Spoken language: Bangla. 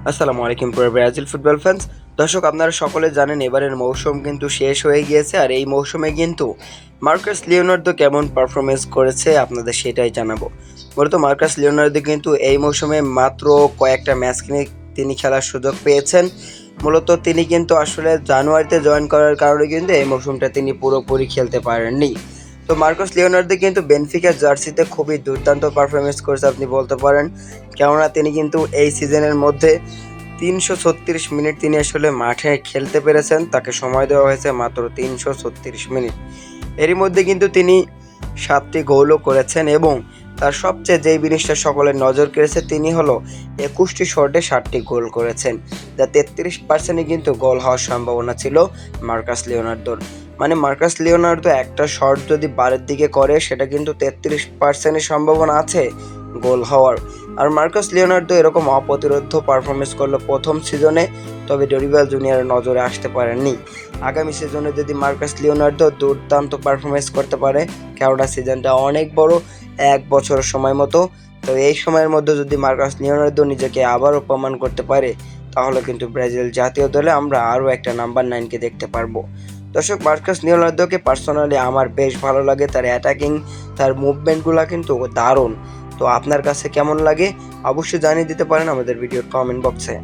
আসসালামু আলাইকুম ব্রাজিল ফুটবল ফ্যান্স। দর্শক, আপনারা সকলে জানেন এবারের মৌসুম কিন্তু শেষ হয়ে গিয়েছে, আর এই মৌসুমে কিন্তু মার্কাস লিওনার্দো কেমন পারফরমেন্স করেছে আপনাদের সেটাই জানাবো। মূলত মার্কাস লিওনার্দো কিন্তু এই মৌসুমে মাত্র কয়েকটা ম্যাচ তিনি খেলার সুযোগ পেয়েছেন। মূলত তিনি কিন্তু আসলে জানুয়ারিতে জয়েন করার কারণে কিন্তু এই মৌসুমটা তিনি পুরোপুরি খেলতে পারেননি। তো মার্কাস লিওনার্দো কিন্তু বেনফিকার জার্সিতে খুবই দুর্দান্ত পারফরমেন্স করেছে আপনি বলতে পারেন, কেননা তিনি কিন্তু এই সিজনের মধ্যে 336 মিনিট তিনি আসলে মাঠে খেলতে পেরেছেন। তাকে সময় দেওয়া হয়েছে মাত্র 336 মিনিট। এরই মধ্যে কিন্তু তিনি 7টি গোলও করেছেন, এবং তার সবচেয়ে যেই জিনিসটা সকলের নজর কেড়েছে তিনি হলো 21টি শটে 7টি গোল করেছেন, যা 33% কিন্তু গোল হওয়ার সম্ভাবনা ছিল মার্কাস লিওনার্দোর। মানে মার্কাস লিওনার্দো একটা শট যদি বারের দিকে করে সেটা কিন্তু 33% সম্ভাবনা আছে গোল হওয়ার। আর মার্কাস লিওনার্দো এরকম অপ্রতিরোধ্য পারফরমেন্স করলো প্রথম সিজনে, তবে ডরিবাল জুনিয়রের নজরে আসতে পারেননি। আগামী সিজনে যদি মার্কাস লিওনার্দো দুর্দান্ত পারফরমেন্স করতে পারে, কেননা সিজনটা অনেক বড়, 1 বছরের সময় মতো, তো এই সময়ের মধ্যে যদি মার্কাস লিওনার্দো নিজেকে আবারও প্রমাণ করতে পারে, তাহলে কিন্তু ব্রাজিল জাতীয় দলে আমরা আরও একটা নাম্বার 9কে দেখতে পারবো। দর্শক, মার্কাস লিওনার্দোকে পার্সোনালি আমার বেশ ভালো লাগে, তার অ্যাটাকিং, তার মুভমেন্টগুলো কিন্তু দারুণ। তো আপনার কাছে কেমন লাগে অবশ্যই জানিয়ে দিতে পারেন আমাদের ভিডিওর কমেন্ট বক্সে।